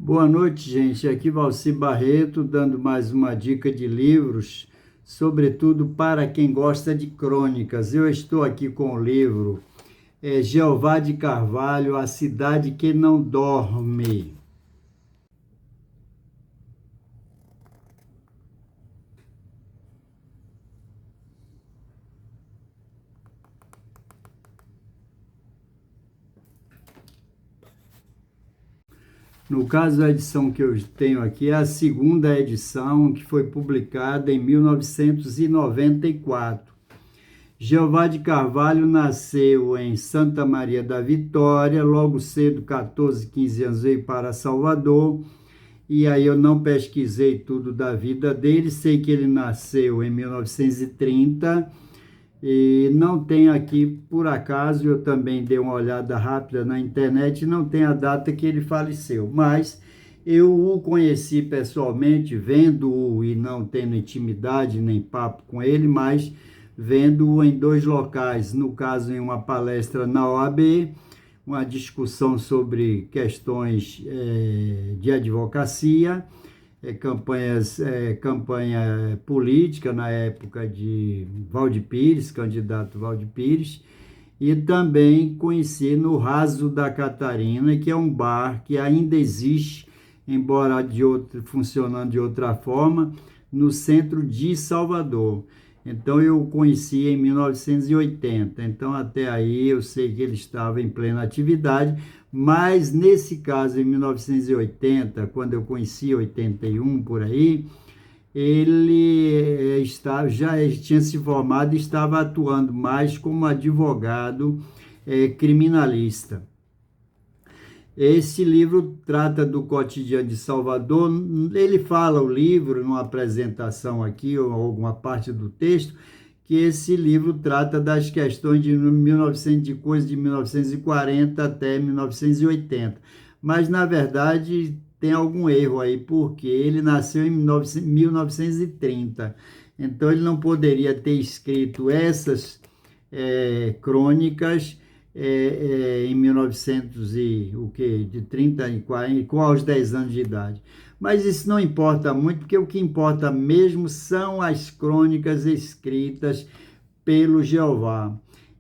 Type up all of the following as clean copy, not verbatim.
Boa noite, gente. Aqui Valci Barreto, dando mais uma dica de livros, sobretudo para quem gosta de crônicas. Eu estou aqui com o livro Jeová de Carvalho, A Cidade que Não Dorme. No caso, a edição que eu tenho aqui é a segunda edição, que foi publicada em 1994. Jeová de Carvalho nasceu em Santa Maria da Vitória, logo cedo, 14, 15 anos, veio para Salvador, e aí eu não pesquisei tudo da vida dele, sei que ele nasceu em 1930, e não tem aqui, por acaso, eu também dei uma olhada rápida na internet, não tem a data que ele faleceu, mas eu o conheci pessoalmente, vendo-o e não tendo intimidade nem papo com ele, mas vendo-o em dois locais, no caso em uma palestra na OAB, uma discussão sobre questões de advocacia, campanha política na época de Valde Pires, candidato Valde Pires, e também conheci no Raso da Catarina, que é um bar que ainda existe, embora funcionando de outra forma, no centro de Salvador. Então eu o conheci em 1980, então até aí eu sei que ele estava em plena atividade, mas nesse caso, em 1980, quando eu conheci 81 por aí, ele já tinha se formado e estava atuando mais como advogado criminalista. Esse livro trata do cotidiano de Salvador. Ele fala, o livro, numa apresentação aqui, ou alguma parte do texto, que esse livro trata das questões de 1900, de coisa de 1940 até 1980. Mas, na verdade, tem algum erro aí, porque ele nasceu em 1930. Então, ele não poderia ter escrito essas crônicas em 1900 e o que, de 30 e 40, com aos 10 anos de idade. Mas isso não importa muito, porque o que importa mesmo são as crônicas escritas pelo Jeová.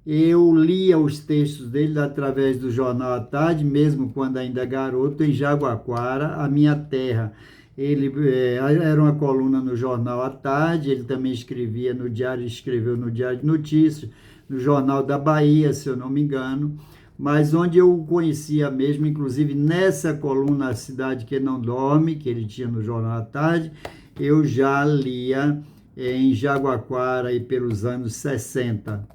Eu lia os textos dele através do Jornal à Tarde, mesmo quando ainda garoto, em Jaguaquara, a minha terra. Ele era uma coluna no Jornal à Tarde, ele também escreveu no Diário de Notícias, no Jornal da Bahia, se eu não me engano, mas onde eu o conhecia mesmo, inclusive nessa coluna A Cidade que Não Dorme, que ele tinha no Jornal à Tarde, eu já lia em Jaguaquara e pelos anos 60.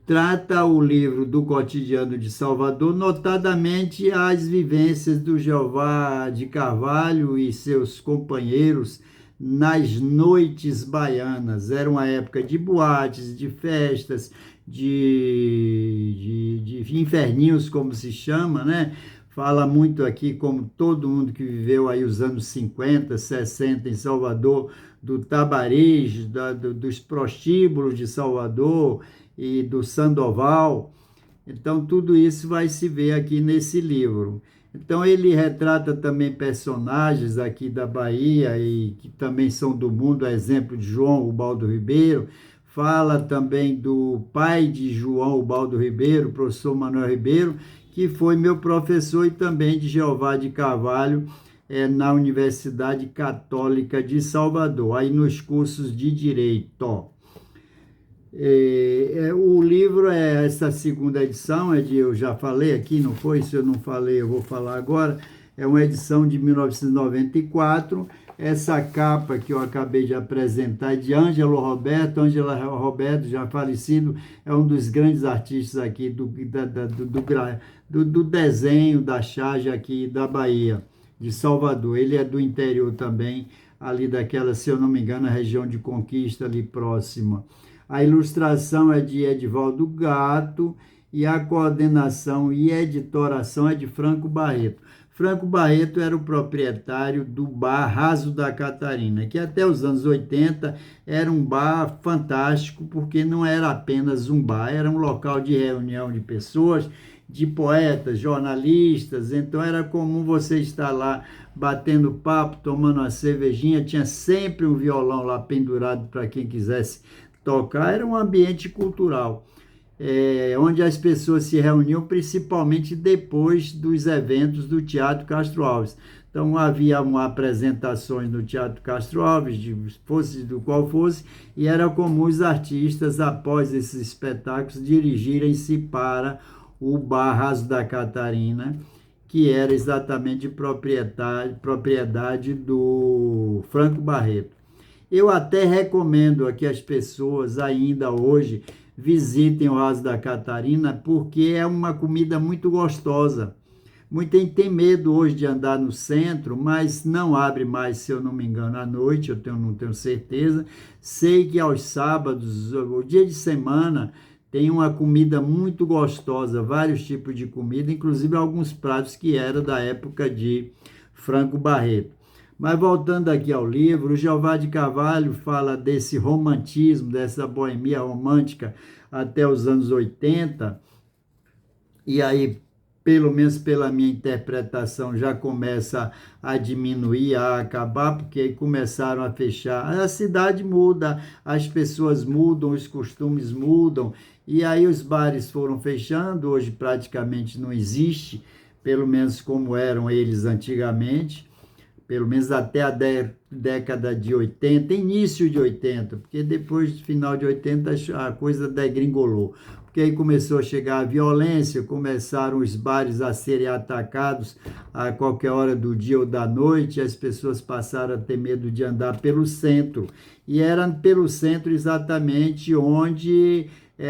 Trata o livro do cotidiano de Salvador, notadamente as vivências do Jeová de Carvalho e seus companheiros nas noites baianas. Era uma época de boates, de festas, de inferninhos, como se chama, né? Fala muito aqui, como todo mundo que viveu aí os anos 50, 60 em Salvador, do Tabarejo, dos prostíbulos de Salvador e do Sandoval. Então, tudo isso vai se ver aqui nesse livro. Então, ele retrata também personagens aqui da Bahia e que também são do mundo, a exemplo de João Ubaldo Ribeiro. Fala também do pai de João Ubaldo Ribeiro, professor Manuel Ribeiro, que foi meu professor, e também de Jeová de Carvalho, na Universidade Católica de Salvador, aí nos cursos de Direito. O livro essa segunda edição, eu já falei aqui, não foi? Se eu não falei, eu vou falar agora. É uma edição de 1994. Essa capa que eu acabei de apresentar é de Ângelo Roberto. Ângelo Roberto, já falecido, é um dos grandes artistas aqui do desenho, da charge aqui da Bahia, de Salvador. Ele é do interior também, ali daquela, se eu não me engano, a região de Conquista, ali próxima. A ilustração é de Edivaldo Gato e a coordenação e editoração é de Franco Barreto. Franco Barreto era o proprietário do bar Raso da Catarina, que até os anos 80 era um bar fantástico, porque não era apenas um bar, era um local de reunião de pessoas de poetas, jornalistas, então era comum você estar lá batendo papo, tomando uma cervejinha, tinha sempre um violão lá pendurado para quem quisesse tocar, era um ambiente cultural, onde as pessoas se reuniam principalmente depois dos eventos do Teatro Castro Alves. Então havia apresentações no Teatro Castro Alves, fosse do qual fosse, e era comum os artistas, após esses espetáculos, dirigirem-se para o Bar Raso da Catarina, que era exatamente propriedade do Franco Barreto. Eu até recomendo a que as pessoas ainda hoje visitem o Raso da Catarina, porque é uma comida muito gostosa. Muita gente tem medo hoje de andar no centro, mas não abre mais, se eu não me engano, à noite, não tenho certeza. Sei que aos sábados, o dia de semana, tem uma comida muito gostosa, vários tipos de comida, inclusive alguns pratos que eram da época de Franco Barreto. Mas voltando aqui ao livro, o Jeová de Carvalho fala desse romantismo, dessa boemia romântica até os anos 80, e aí, pelo menos pela minha interpretação, já começa a diminuir, a acabar, porque aí começaram a fechar. A cidade muda, as pessoas mudam, os costumes mudam, e aí os bares foram fechando, hoje praticamente não existe, pelo menos como eram eles antigamente, pelo menos até a década de 80, início de 80, porque depois do final de 80 a coisa degringolou. Porque aí começou a chegar a violência, começaram os bares a serem atacados a qualquer hora do dia ou da noite, as pessoas passaram a ter medo de andar pelo centro. E era pelo centro exatamente onde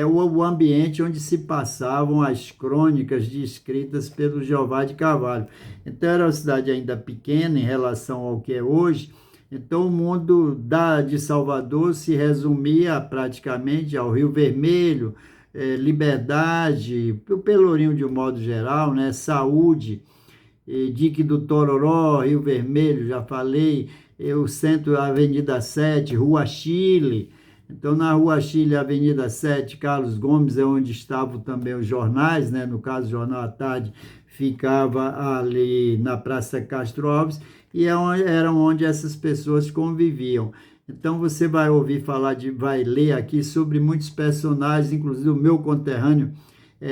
o ambiente onde se passavam as crônicas descritas pelo Jeová de Carvalho. Então era uma cidade ainda pequena em relação ao que é hoje. Então o mundo de Salvador se resumia praticamente ao Rio Vermelho, Liberdade, o Pelourinho de um modo geral, né? Saúde, Dique do Tororó, Rio Vermelho, já falei, o centro, a Avenida 7, Rua Chile. Então, na Rua Chile, Avenida 7, Carlos Gomes, é onde estavam também os jornais, né? No caso, o Jornal à Tarde ficava ali na Praça Castro Alves, e era onde essas pessoas conviviam. Então, você vai ouvir falar, vai ler aqui sobre muitos personagens, inclusive o meu conterrâneo,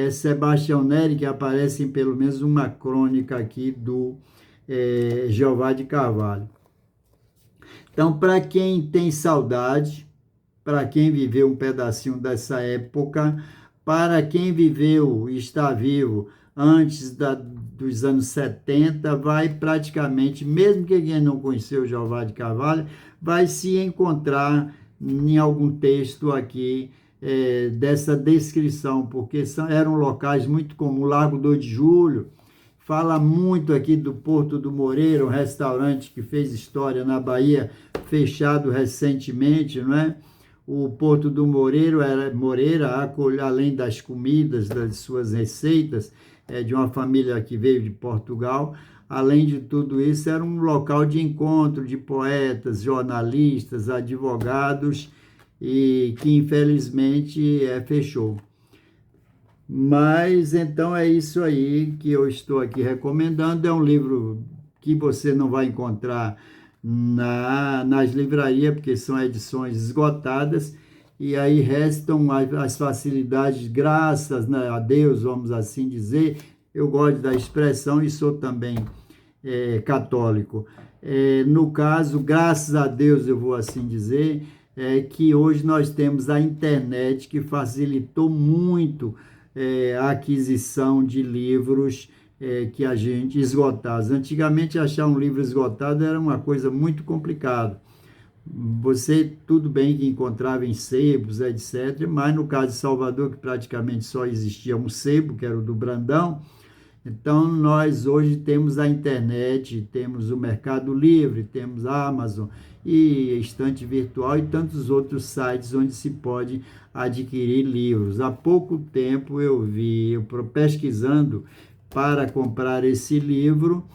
Sebastião Neri, que aparece em pelo menos uma crônica aqui do Jeová de Carvalho. Então, para quem tem saudade, para quem viveu um pedacinho dessa época, para quem viveu e está vivo antes dos anos 70, vai praticamente, mesmo que quem não conheceu o Jeová de Carvalho, vai se encontrar em algum texto aqui dessa descrição, porque eram locais muito comuns. Lago 2 de Julho, fala muito aqui do Porto do Moreira, um restaurante que fez história na Bahia, fechado recentemente, não é? O Porto do Moreira, além das comidas, das suas receitas, de uma família que veio de Portugal, além de tudo isso, era um local de encontro de poetas, jornalistas, advogados, e que infelizmente fechou. Mas então é isso aí que eu estou aqui recomendando. É um livro que você não vai encontrar nas livrarias, porque são edições esgotadas, e aí restam as facilidades, graças, né, a Deus, vamos assim dizer. Eu gosto da expressão e sou também católico. No caso, graças a Deus, eu vou assim dizer, que hoje nós temos a internet, que facilitou muito a aquisição de livros que a gente esgotados. Antigamente, achar um livro esgotado era uma coisa muito complicada. Você, tudo bem que encontrava em sebos, etc., mas no caso de Salvador, que praticamente só existia um sebo, que era o do Brandão. Então, nós hoje temos a internet, temos o Mercado Livre, temos a Amazon e Estante Virtual e tantos outros sites onde se pode adquirir livros. Há pouco tempo eu pesquisando para comprar esse livro,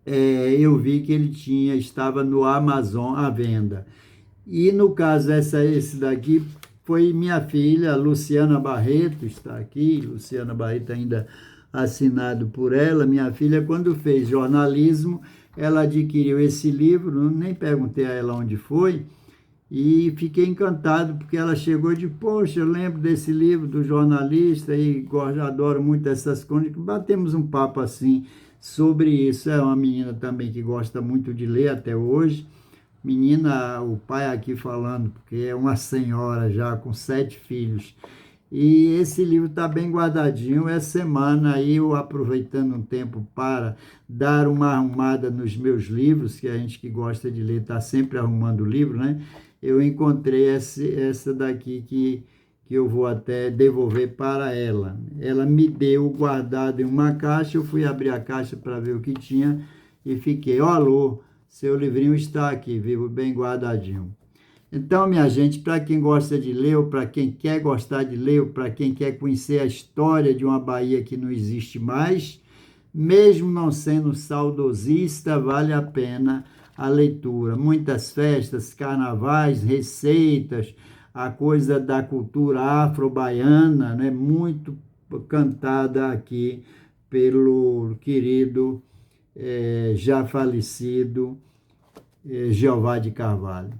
eu vi que ele estava no Amazon à venda. E no caso, esse daqui, foi minha filha, Luciana Barreto, está aqui, Luciana Barreto ainda assinado por ela, minha filha, quando fez jornalismo, ela adquiriu esse livro, nem perguntei a ela onde foi, e fiquei encantado, porque ela chegou de, poxa, eu lembro desse livro do jornalista e gosto, adoro muito essas crônicas. Batemos um papo assim sobre isso. É uma menina também que gosta muito de ler até hoje. Menina, o pai aqui falando, porque é uma senhora já com 7 filhos. E esse livro está bem guardadinho. Essa semana aí eu aproveitando um tempo para dar uma arrumada nos meus livros, que a gente que gosta de ler está sempre arrumando livro, né? Eu encontrei essa daqui que eu vou até devolver para ela. Ela me deu guardado em uma caixa, eu fui abrir a caixa para ver o que tinha e fiquei, ó, alô, seu livrinho está aqui, vivo bem guardadinho. Então, minha gente, para quem gosta de ler, ou para quem quer gostar de ler, ou para quem quer conhecer a história de uma Bahia que não existe mais, mesmo não sendo saudosista, vale a pena a leitura. Muitas festas, carnavais, receitas, a coisa da cultura afro-baiana, né, muito cantada aqui pelo querido, já falecido, Jeová de Carvalho.